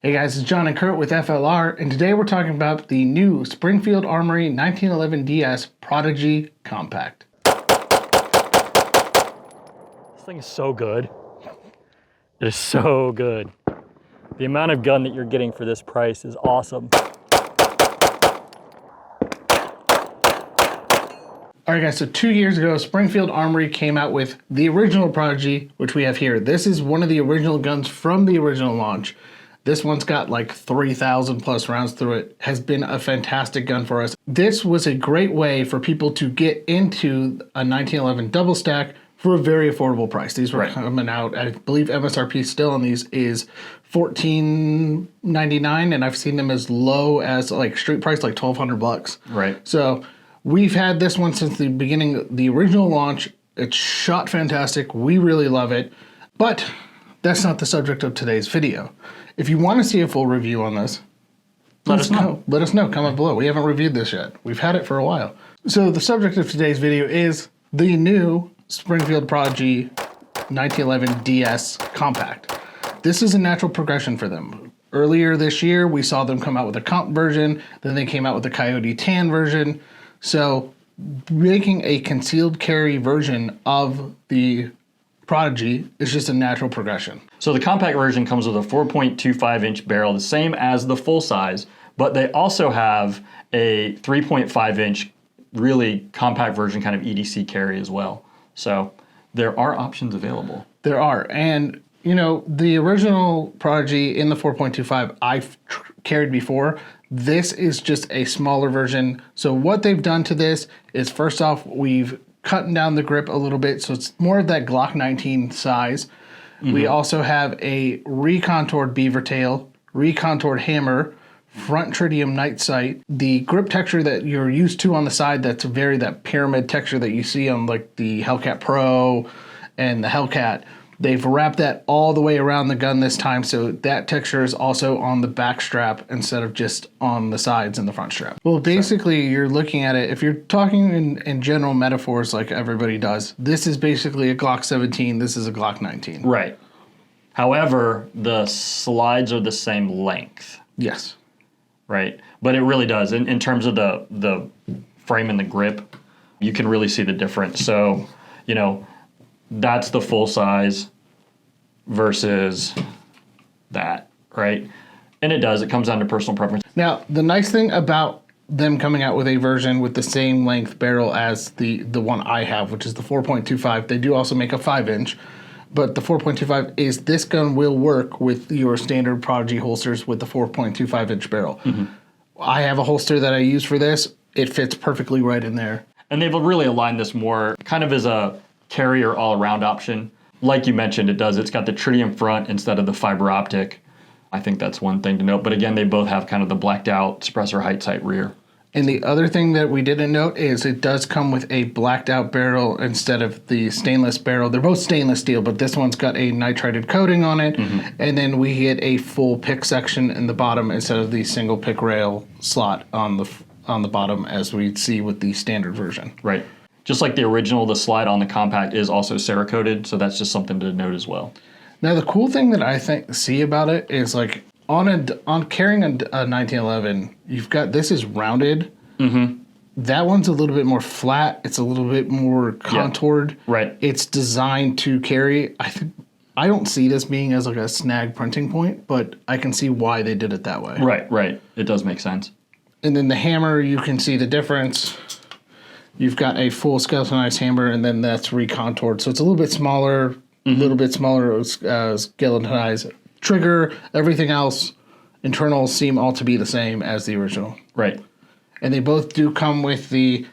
Hey guys, it's John and Kurt with FLR, and today we're talking about the new Springfield Armory 1911 DS Prodigy Compact. This thing is so good. It is so good. The amount of gun that you're getting for this price is awesome. Alright guys, so 2 years ago, Springfield Armory came out with the original Prodigy, which we have here. This is one of the original guns from the original launch. This one's got like 3,000 plus rounds through it. Has been a fantastic gun for us. This was a great way for people to get into a 1911 double stack for a very affordable price. These were coming out, I believe MSRP still on these is $14.99, and I've seen them as low as like street price, like 1,200 bucks. Right. So we've had this one since the beginning, the original launch. It's shot fantastic. We really love it, but that's not the subject of today's video. If you want to see a full review on this, let us know. Let us know. Comment below. We haven't reviewed this yet. We've had it for a while. So the subject of today's video is the new Springfield Prodigy 1911 DS Compact. This is a natural progression for them. Earlier this year, we saw them come out with a comp version. Then they came out with the Coyote Tan version. So making a concealed carry version of the Prodigy is just a natural progression. So the compact version comes with a 4.25 inch barrel, the same as the full size, but they also have a 3.5 inch really compact version, kind of EDC carry as well. So there are options available. There are, and you know, the original Prodigy in the 4.25 I've carried before. This is just a smaller version. So what they've done to this is, first off, we've cutting down the grip a little bit, so it's more of that Glock 19 size. We also have a recontoured beaver tail, recontoured hammer, front tritium night sight. The grip texture that you're used to on the side, that's that pyramid texture that you see on like the Hellcat Pro and the Hellcat. They've wrapped that all the way around the gun this time, so that texture is also on the back strap instead of just on the sides and the front strap. Well, basically, you're looking at it, if you're talking in general metaphors like everybody does, this is basically a Glock 17, this is a Glock 19. Right. However, the slides are the same length. Yes. Right. But it really does. In terms of the frame and the grip, you can really see the difference. So, you know, that's the full size versus that, right? And it comes down to personal preference. Now, the nice thing about them coming out with a version with the same length barrel as the one I have, which is the 4.25, they do also make a 5-inch, but the 4.25 is this gun will work with your standard Prodigy holsters with the 4.25-inch barrel. I have a holster that I use for this. It fits perfectly right in there. And they've really aligned this more kind of as a carrier all-around option. Like you mentioned, it's got the tritium front instead of the fiber optic. I think that's one thing to note. But again, they both have kind of the blacked out suppressor height sight rear. And the other thing that we didn't note is it does come with a blacked out barrel instead of the stainless barrel. They're both stainless steel, but this one's got a nitrated coating on it. And then we get a full pick section in the bottom instead of the single pick rail slot on the bottom as we see with the standard version. Right. Just like the original, the slide on the compact is also Cerakoted, so that's just something to note as well. Now, the cool thing that I see about it is like on carrying a 1911, you've got, this is rounded. That one's a little bit more flat. It's a little bit more contoured. Right. It's designed to carry. I don't see this being as like a snag printing point, but I can see why they did it that way. Right. It does make sense. And then the hammer, you can see the difference. You've got a full skeletonized hammer, and then that's recontoured. So it's a little bit smaller, skeletonized. Trigger, everything else, internals seem all to be the same as the original. Right. And they both do come with the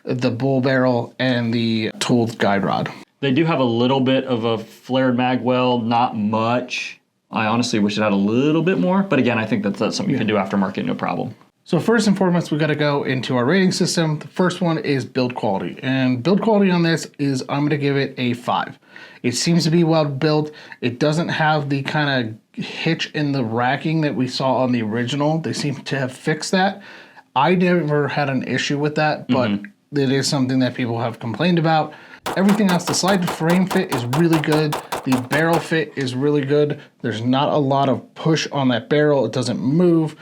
bull barrel and the tooled guide rod. They do have a little bit of a flared mag well, not much. I honestly wish it had a little bit more, but again, I think that's something you can do aftermarket, no problem. So first and foremost, we got to go into our rating system. The first one is build quality. And build quality on this is, I'm going to give it a 5. It seems to be well built. It doesn't have the kind of hitch in the racking that we saw on the original. They seem to have fixed that. I never had an issue with that, but it is something that people have complained about. Everything else, the slide frame fit is really good. The barrel fit is really good. There's not a lot of push on that barrel. It doesn't move.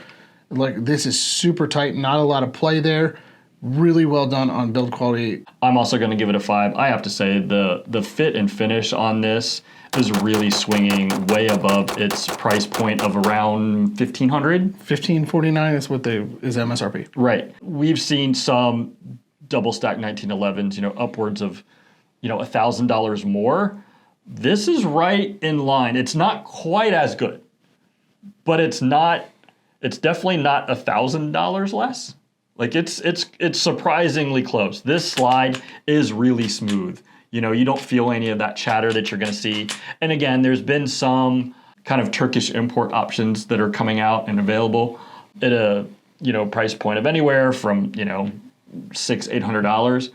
Like, this is super tight, not a lot of play there. Really well done on build quality. I'm also going to give it a 5. I have to say the fit and finish on this is really swinging way above its price point of around $1,500. $1,549 is what is MSRP. Right. We've seen some double stack 1911s, upwards of, $1,000 more. This is right in line. It's not quite as good, but it's definitely not $1,000 less. Like, it's surprisingly close. This slide is really smooth. You don't feel any of that chatter that you're going to see. And again, there's been some kind of Turkish import options that are coming out and available at a, price point of anywhere from, $600-800.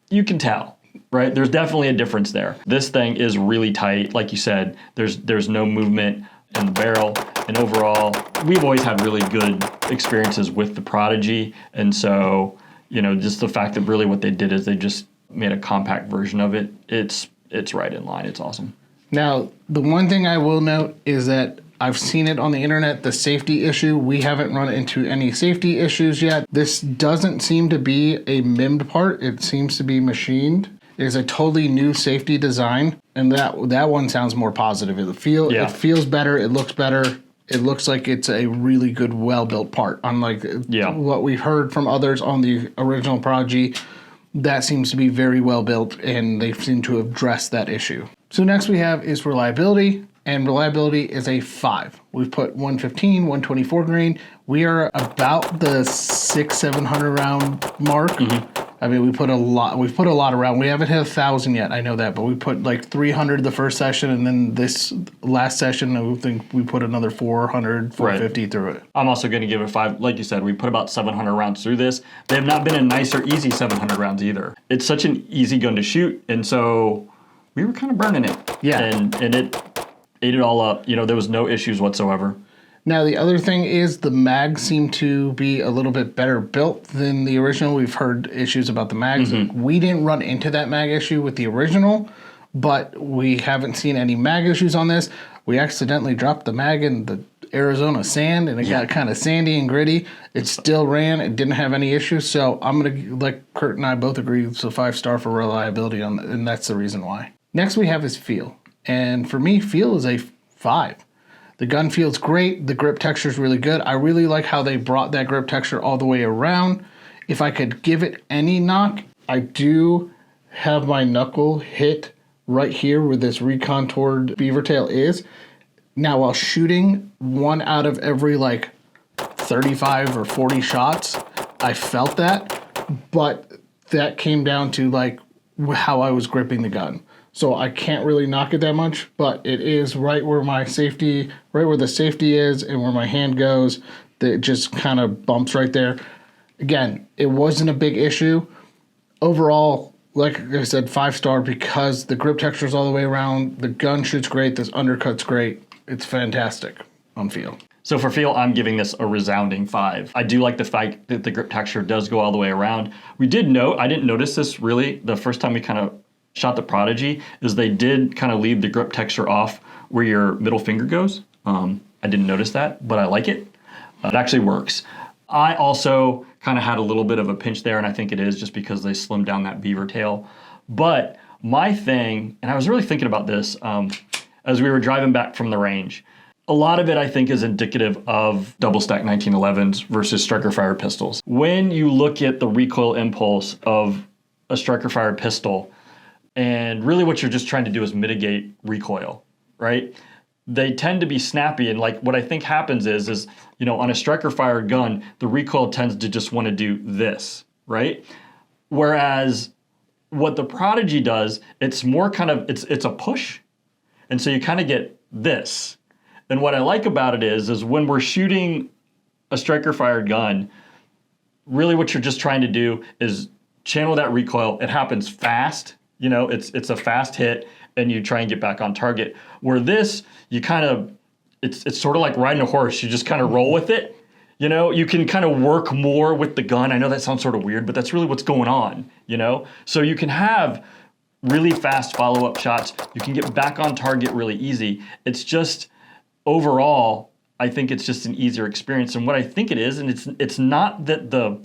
You can tell, right? There's definitely a difference there. This thing is really tight. Like you said, there's no movement in the barrel. And overall, we've always had really good experiences with the Prodigy. And so, just the fact that really what they did is they just made a compact version of it. It's right in line. It's awesome. Now, the one thing I will note is that I've seen it on the internet, the safety issue. We haven't run into any safety issues yet. This doesn't seem to be a MIM'd part. It seems to be machined. It is a totally new safety design, and that one sounds more positive. It feels better. It looks better. It looks like it's a really good, well-built part. Unlike what we've heard from others on the original Prodigy, that seems to be very well built, and they seem to have addressed that issue. So next we have is reliability, and reliability is a 5. We've put 115, 124 grain. We are about the 600-700 round mark. Mm-hmm. I mean, we've put a lot around. We haven't hit 1,000 yet, I know that, but we put like 300 the first session, and then this last session, I think we put another 400, 450 through it. I'm also going to give it a 5. Like you said, we put about 700 rounds through this. They have not been a nice or easy 700 rounds either. It's such an easy gun to shoot, and so we were kind of burning it. Yeah. And it ate it all up. There was no issues whatsoever. Now, the other thing is the mags seem to be a little bit better built than the original. We've heard issues about the mags. Mm-hmm. We didn't run into that mag issue with the original, but we haven't seen any mag issues on this. We accidentally dropped the mag in the Arizona sand, and it got kind of sandy and gritty. It still ran. It didn't have any issues. So I'm going to, like Kurt and I both agree, it's a 5-star for reliability, and that's the reason why. Next we have is feel. And for me, feel is a 5. The gun feels great. The grip texture is really good. I really like how they brought that grip texture all the way around. If I could give it any knock, I do have my knuckle hit right here where this recontoured beaver tail is. Now, while shooting 1 out of every 35 or 40 shots, I felt that, but that came down to how I was gripping the gun. So I can't really knock it that much, but it is right where the safety is and where my hand goes. That just kind of bumps right there. Again, it wasn't a big issue. Overall, like I said, 5-star because the grip texture is all the way around. The gun shoots great. This undercut's great. It's fantastic on feel. So for feel, I'm giving this a resounding 5. I do like the fact that the grip texture does go all the way around. I didn't notice this really the first time we kind of shot the Prodigy, is they did kind of leave the grip texture off where your middle finger goes. I didn't notice that, but I like it. It actually works. I also kind of had a little bit of a pinch there, and I think it is just because they slimmed down that beaver tail. But my thing, and I was really thinking about this as we were driving back from the range, a lot of it I think is indicative of double stack 1911s versus striker fired pistols. When you look at the recoil impulse of a striker fired pistol, and really what you're just trying to do is mitigate recoil, right? They tend to be snappy, and what I think happens is on a striker fired gun, the recoil tends to just want to do this, right? Whereas what the Prodigy does, it's more kind of, it's a push. And so you kind of get this. And what I like about it is when we're shooting a striker fired gun, really what you're just trying to do is channel that recoil. It happens fast. It's a fast hit, and you try and get back on target. Where this, you kind of, it's sort of like riding a horse. You just kind of roll with it. You can kind of work more with the gun. I know that sounds sort of weird, but that's really what's going on, So you can have really fast follow-up shots. You can get back on target really easy. It's just, overall, I think it's just an easier experience. And what I think it is, and it's not that the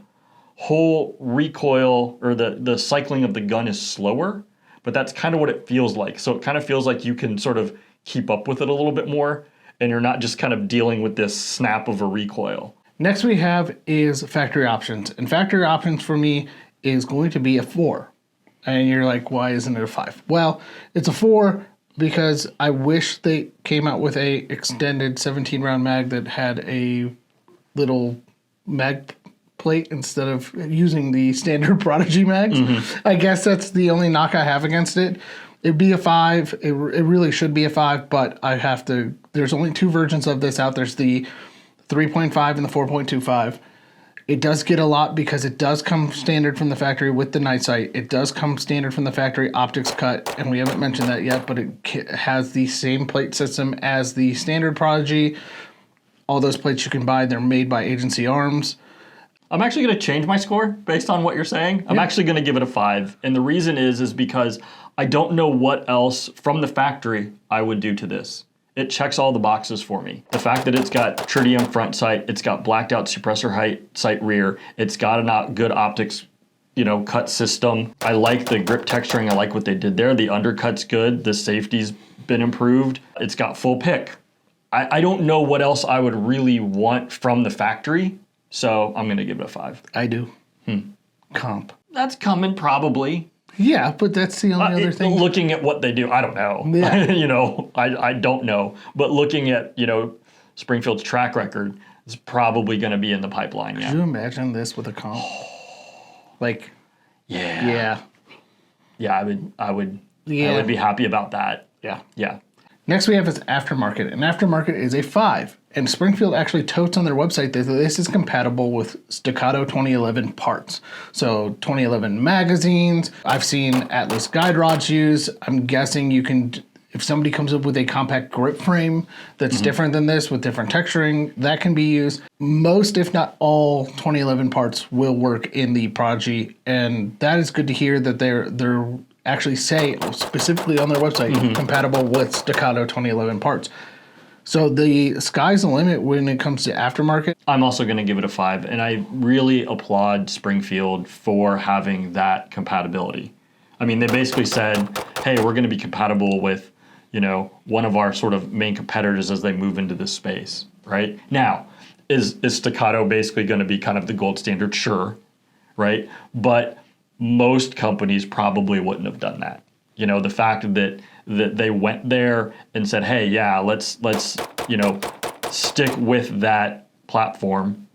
whole recoil or the cycling of the gun is slower, but that's kind of what it feels like. So it kind of feels like you can sort of keep up with it a little bit more, and you're not just kind of dealing with this snap of a recoil. Next we have is factory options. And factory options for me is going to be a 4. And you're like, why isn't it a 5? Well, it's a 4 because I wish they came out with a extended 17 round mag that had a little mag plate instead of using the standard Prodigy mags. I guess that's the only knock I have against it. It'd be a 5. It really should be a 5, but I have to, there's only 2 versions of this out. There's the 3.5 and the 4.25. It does get a lot because it does come standard from the factory with the night sight. It does come standard from the factory optics cut, and we haven't mentioned that yet, but it has the same plate system as the standard Prodigy. All those plates you can buy, they're made by Agency Arms. I'm actually going to change my score based on what you're saying. I'm actually going to give it a 5. And the reason is because I don't know what else from the factory I would do to this. It checks all the boxes for me. The fact that it's got tritium front sight, it's got blacked out suppressor sight rear, it's got a good optics, cut system. I like the grip texturing. I like what they did there. The undercut's good. The safety's been improved. It's got full pick. I don't know what else I would really want from the factory, so I'm going to give it a 5. I do. Comp. That's coming probably. Yeah, but that's the only other thing. Looking at what they do, I don't know. Yeah. I don't know. But looking at, Springfield's track record, it's probably going to be in the pipeline. Yeah. Could you imagine this with a comp? Yeah. Yeah, I would be happy about that. Yeah. Yeah. Next we have is Aftermarket, and Aftermarket is a 5. And Springfield actually totes on their website that this is compatible with Staccato 2011 parts. So 2011 magazines, I've seen Atlas guide rods used. I'm guessing you can, if somebody comes up with a compact grip frame that's different than this with different texturing, that can be used. Most, if not all, 2011 parts will work in the Prodigy, and that is good to hear that they're actually say specifically on their website compatible with Staccato 2011 parts. So the sky's the limit when it comes to Aftermarket. I'm also going to give it a 5, and I really applaud Springfield for having that compatibility. I mean, they basically said, hey, we're going to be compatible with, one of our sort of main competitors as they move into this space, right? Now, is Staccato basically going to be kind of the gold standard? Sure, right? But most companies probably wouldn't have done that. The fact that they went there and said, hey, yeah, let's stick with that platform,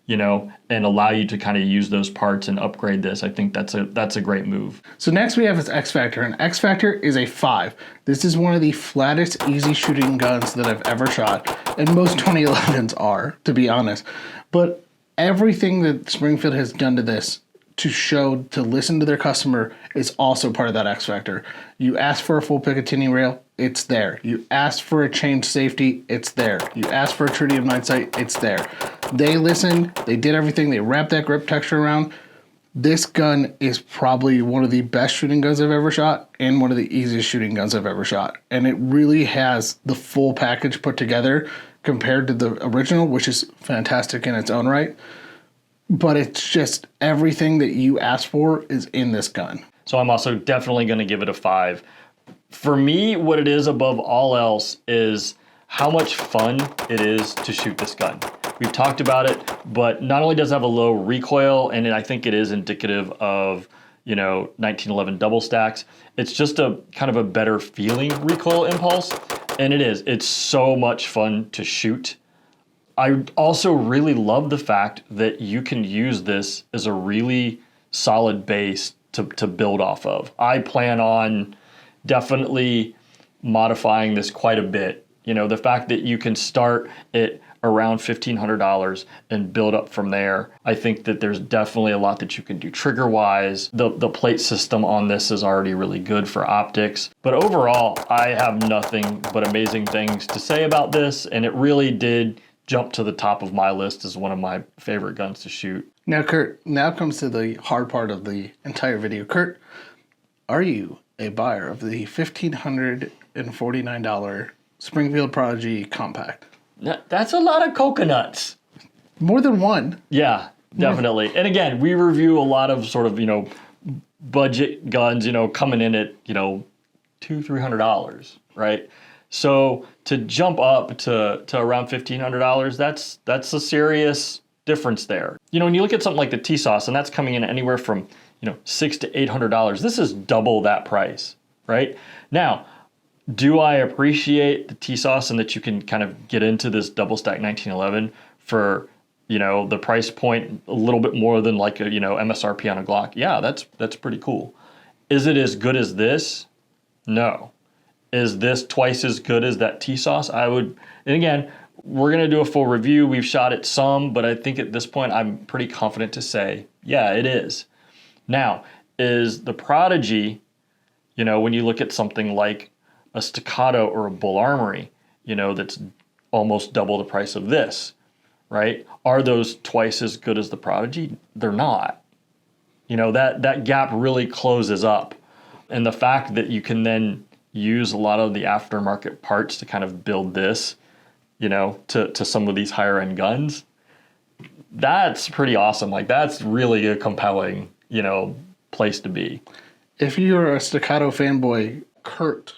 and allow you to kind of use those parts and upgrade this. I think that's a great move. So next we have is X Factor, and X Factor is a 5. This is one of the flattest, easy shooting guns that I've ever shot, and most 2011s are, to be honest. But everything that Springfield has done to this to listen to their customer is also part of that X Factor. You ask for a full Picatinny rail, it's there. You ask for a change safety, it's there. You ask for a tritium night sight, it's there. They listened, they did everything, they wrapped that grip texture around. This gun is probably one of the best shooting guns I've ever shot and one of the easiest shooting guns I've ever shot. And it really has the full package put together compared to the original, which is fantastic in its own right. But it's just everything that you asked for is in this gun. So I'm also definitely going to give it a 5. For me, what it is above all else is how much fun it is to shoot this gun. We've talked about it, but not only does it have a low recoil, and I think it is indicative of 1911 double stacks, it's just a kind of a better feeling recoil impulse, and it is. It's so much fun to shoot. I also really love the fact that you can use this as a really solid base to build off of. I plan on definitely modifying this quite a bit. The fact that you can start at around $1,500 and build up from there. I think that there's definitely a lot that you can do trigger-wise. The plate system on this is already really good for optics. But overall, I have nothing but amazing things to say about this, and it really did jump to the top of my list as one of my favorite guns to shoot. Now, Kurt, now comes to the hard part of the entire video. Kurt, are you a buyer of the $1,549 Springfield Prodigy Compact. That's a lot of coconuts. More than one. Yeah, definitely. And again, we review a lot of sort of, budget guns, coming in at, $200-$300, right? So to jump up to around $1,500, that's a serious difference there. When you look at something like the Tisas, and that's coming in anywhere from, $600 to $800, this is double that price, right? Now, do I appreciate the Tisas and that you can kind of get into this double stack 1911 for, the price point a little bit more than like a, MSRP on a Glock? Yeah, that's pretty cool. Is it as good as this? No. Is this twice as good as that Tisas? And again, we're going to do a full review. We've shot it some, but I think at this point, I'm pretty confident to say, yeah, it is. Now, is the Prodigy, when you look at something like a Staccato or a Bul Armory, that's almost double the price of this, right? Are those twice as good as the Prodigy? They're not. That gap really closes up. And the fact that you can then use a lot of the aftermarket parts to kind of build this, to some of these higher end guns, that's pretty awesome. Like, that's really a compelling, place to be. If you're a Staccato fanboy, Kurt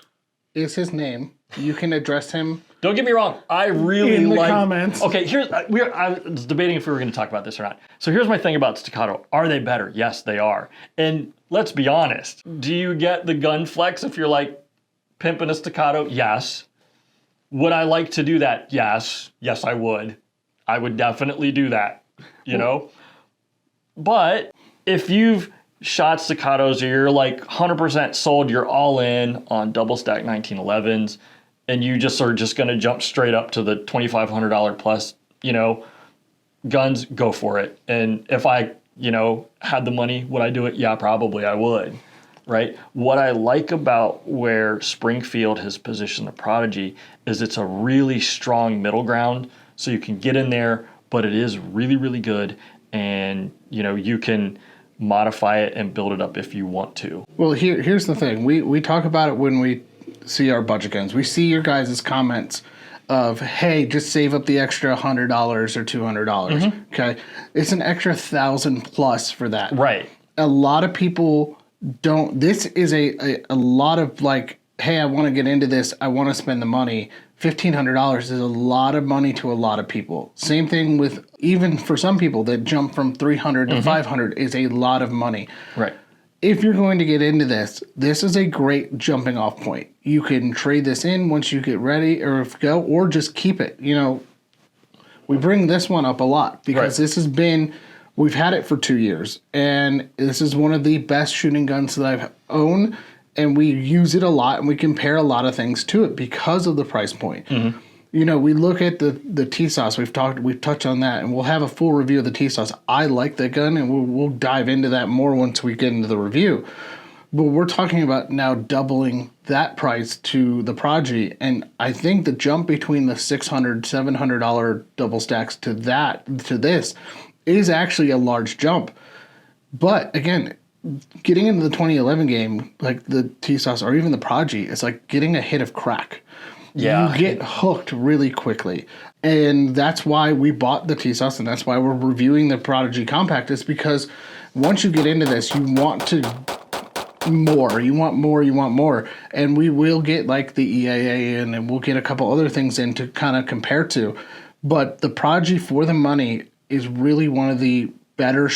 is his name. You can address him. Don't get me wrong. I really in the like comments. Okay, I was debating if we were going to talk about this or not. So here's my thing about Staccato. Are they better? Yes, they are. And let's be honest. Do you get the gun flex if you're like pimping a Staccato? Yes. Would I like to do that? Yes. Yes, I would. I would definitely do that, But if you've shot Staccatos or you're like 100% sold, you're all in on double stack 1911s, and you just are just going to jump straight up to the $2,500 plus, guns, go for it. And if I, had the money, would I do it? Yeah, probably I would. Right? What I like about where Springfield has positioned the Prodigy is it's a really strong middle ground. So you can get in there, but it is really, really good. And, you can modify it and build it up if you want to. Well, here's the thing. We talk about it when we see our budget guns. We see your guys' comments of, hey, just save up the extra $100 or $200. Okay? It's an extra 1,000 plus for that. Right. A lot of people don't. This is a lot of like, hey, I want to get into this. I want to spend the money. $1,500 is a lot of money to a lot of people. Same thing with, even for some people that jump from 300 to 500 is a lot of money. Right. If you're going to get into this is a great jumping off point. You can trade this in once you get ready or go, or just keep it. We bring this one up a lot because this has been, we've had it for 2 years, and this is one of the best shooting guns that I've owned. And we use it a lot, and we compare a lot of things to it because of the price point. We look at the Tisas. We've touched on that, and we'll have a full review of the Tisas. I like the gun, and we'll dive into that more once we get into the review. But we're talking about now doubling that price to the Prodigy, and I think the jump between the $600, $700 double stacks to this is actually a large jump. But again, getting into the 2011 game, like the Tisas or even the Prodigy, it's like getting a hit of crack. Yeah. You get hooked really quickly. And that's why we bought the Tisas, and that's why we're reviewing the Prodigy Compact, is because once you get into this, you want more. You want more. And we will get like the EAA in, and we'll get a couple other things in to kind of compare to. But the Prodigy, for the money, is really one of the better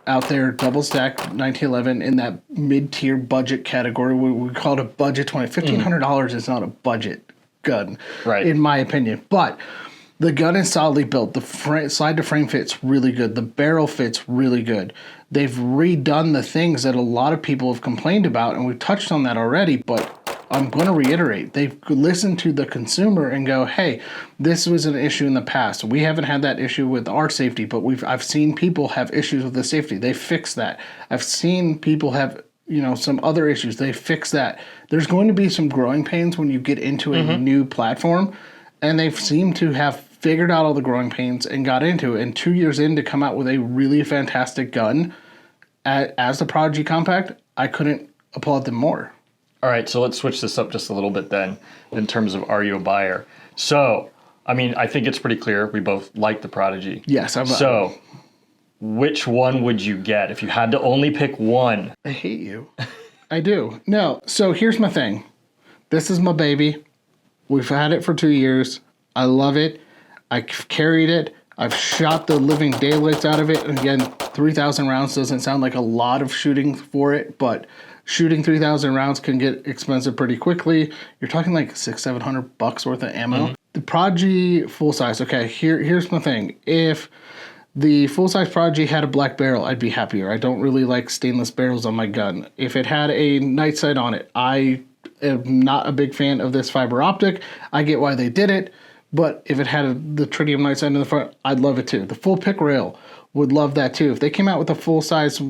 out there, double stack 1911 in that mid-tier budget category. We call it a budget 20. $1,500 is not a budget gun, in my opinion. But the gun is solidly built. The side to frame fits really good. The barrel fits really good. They've redone the things that a lot of people have complained about, and we've touched on that already, but I'm going to reiterate. They've listened to the consumer and go, hey, this was an issue in the past. We haven't had that issue with our safety, but I've seen people have issues with the safety. They fixed that. I've seen people have, some other issues. They fixed that. There's going to be some growing pains when you get into a new platform, and they seem to have figured out all the growing pains and got into it. And 2 years in to come out with a really fantastic gun as the Prodigy Compact, I couldn't applaud them more. All right, so let's switch this up just a little bit then in terms of are you a buyer? So, I mean, I think it's pretty clear we both like the Prodigy. Yes, I'm. So, which one would you get if you had to only pick one? I hate you. I do. No. So here's my thing. This is my baby. We've had it for 2 years. I love it. I've carried it. I've shot the living daylights out of it. And again, 3,000 rounds doesn't sound like a lot of shooting for it, but shooting 3,000 rounds can get expensive pretty quickly. You're talking like $600-700 worth of ammo. Mm-hmm. The Prodigy full size. Okay, here's my thing. If the full-size Prodigy had a black barrel, I'd be happier. I don't really like stainless barrels on my gun. If it had a night sight on it, I am not a big fan of this fiber optic. I get why they did it, but if it had the tritium night sight in the front, I'd love it too. The full pick rail, would love that too. If they came out with a full-size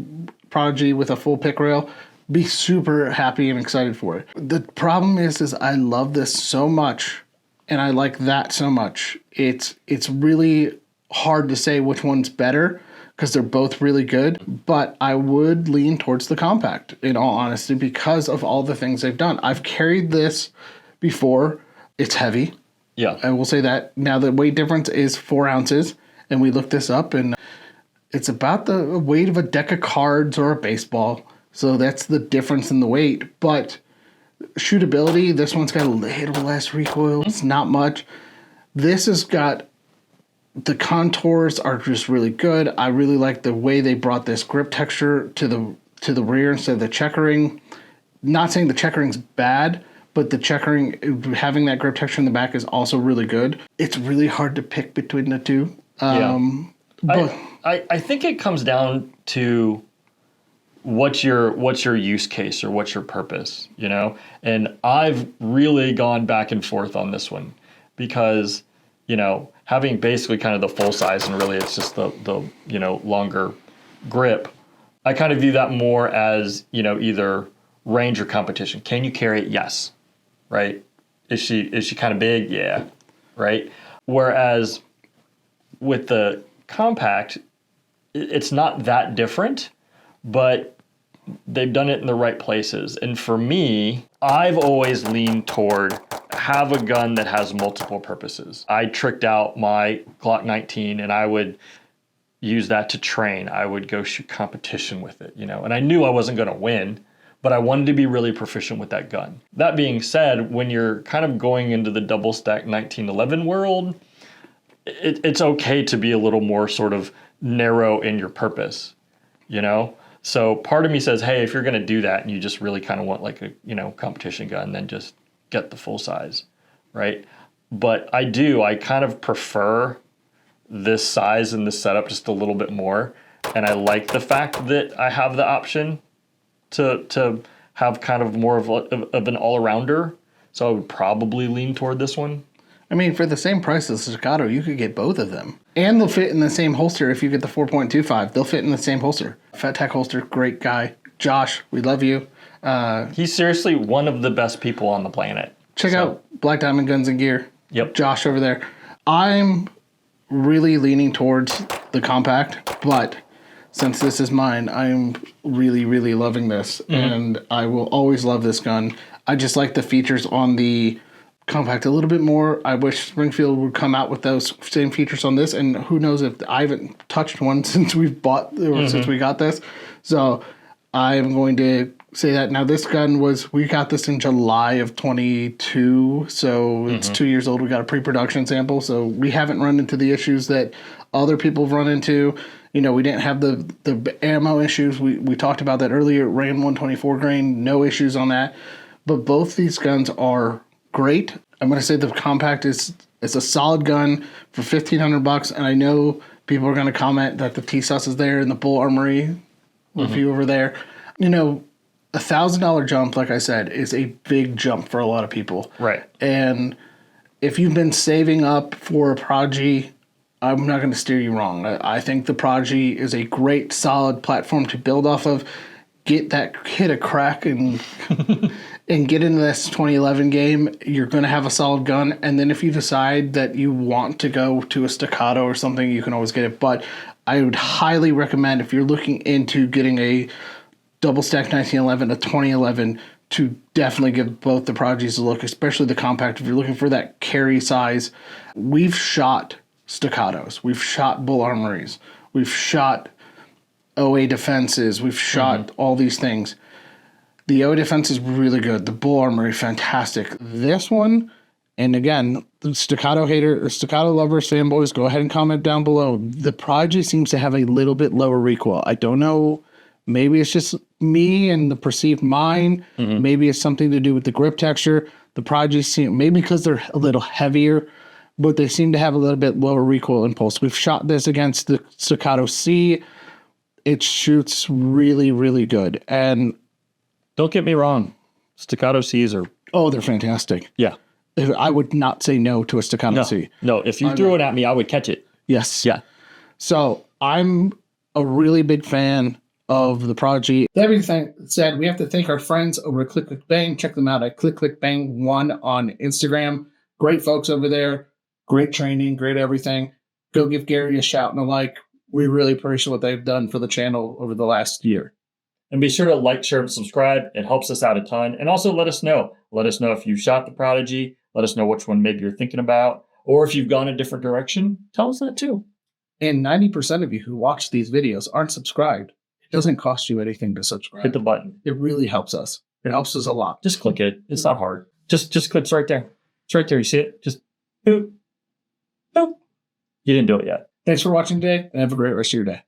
Prodigy with a full pick rail, be super happy and excited for it. The problem is I love this so much, and I like that so much. It's really hard to say which one's better because they're both really good, but I would lean towards the compact in all honesty because of all the things they've done. I've carried this before. It's heavy. Yeah. I will say that. Now the weight difference is 4 ounces, and we looked this up, and it's about the weight of a deck of cards or a baseball. So that's the difference in the weight, but shootability, this one's got a little less recoil. It's not much. This has got the contours are just really good. I really like the way they brought this grip texture to the rear instead of the checkering. Not saying the checkering's bad, but the checkering, having that grip texture in the back is also really good. It's really hard to pick between the two. But I think it comes down to what's your use case or what's your purpose, you know? And I've really gone back and forth on this one because, you know, having basically kind of the full size and really it's just the you know, longer grip, I kind of view that more as, you know, either range or competition. Can you carry it? Yes. Right? Is she kind of big? Yeah. Right? Whereas with the compact, it's not that different, but they've done it in the right places. And for me, I've always leaned toward have a gun that has multiple purposes. I tricked out my Glock 19 and I would use that to train. I would go shoot competition with it, you know, and I knew I wasn't going to win, but I wanted to be really proficient with that gun. That being said, when you're kind of going into the double stack 1911 world, it's okay to be a little more sort of narrow in your purpose, you know? So part of me says, hey, if you're going to do that and you just really kind of want like a, you know, competition gun, then just get the full size, right? But I kind of prefer this size and this setup just a little bit more. And I like the fact that I have the option to have kind of more of an all-arounder. So I would probably lean toward this one. I mean, for the same price as Staccato, you could get both of them. And they'll fit in the same holster if you get the 4.25. They'll fit in the same holster. Fat Tack holster, great guy. Josh, we love you. He's seriously one of the best people on the planet. Check out Black Diamond Guns and Gear. Yep. Josh over there. I'm really leaning towards the compact, but since this is mine, I'm really, really loving this. Mm-hmm. And I will always love this gun. I just like the features on the compact a little bit more. I wish Springfield would come out with those same features on this, and who knows if I haven't touched one since we've bought or since we got this. So I'm going to say that. Now this gun we got this in July of 22, so it's 2 years old. We got a pre-production sample, so we haven't run into the issues that other people have run into. You know, we didn't have the ammo issues. We talked about that earlier. It ran 124 grain, no issues on that. But both these guns are great. I'm going to say the compact is a solid gun for $1,500, and I know people are going to comment that the Tisas is there and the Bul Armory review over there. You know, $1,000 jump, like I said, is a big jump for a lot of people. Right. And if you've been saving up for a Prodigy, I'm not going to steer you wrong. I think the Prodigy is a great, solid platform to build off of. Hit a crack and and get into this 2011 game. You're going to have a solid gun. And then if you decide that you want to go to a Staccato or something, you can always get it. But I would highly recommend, if you're looking into getting a double stack 1911 to 2011 to definitely give both the Prodigies a look, especially the compact. If you're looking for that carry size, we've shot Staccatos, we've shot Bul Armories, we've shot OA defenses, we've shot all these things. The OA defense is really good. The Bul Armory, fantastic. This one, and again, the Staccato hater or Staccato lovers, fanboys, go ahead and comment down below. The Prodigy seems to have a little bit lower recoil. I don't know. Maybe it's just me and the perceived mind. Maybe it's something to do with the grip texture. The Prodigy seem, maybe because they're a little heavier, but they seem to have a little bit lower recoil impulse. We've shot this against the Staccato C. It shoots really, really good. And don't get me wrong, Staccato Cs are... Oh, they're fantastic. Yeah. I would not say no to a Staccato C. No, if you threw it at me, I would catch it. Yes. Yeah. So I'm a really big fan of the Prodigy. That being said, we have to thank our friends over at Click Click Bang. Check them out at Click Click Bang 1 on Instagram. Great folks over there. Great training, great everything. Go give Gary a shout and a like. We really appreciate what they've done for the channel over the last year. And be sure to like, share, and subscribe. It helps us out a ton. And also let us know. Let us know if you shot the Prodigy. Let us know which one maybe you're thinking about. Or if you've gone a different direction, tell us that too. And 90% of you who watch these videos aren't subscribed. It doesn't cost you anything to subscribe. Hit the button. It really helps us. It helps us a lot. Just click it. It's not hard. Just click. It's right there. It's right there. You see it? Just boop. Boop. You didn't do it yet. Thanks for watching today, and have a great rest of your day.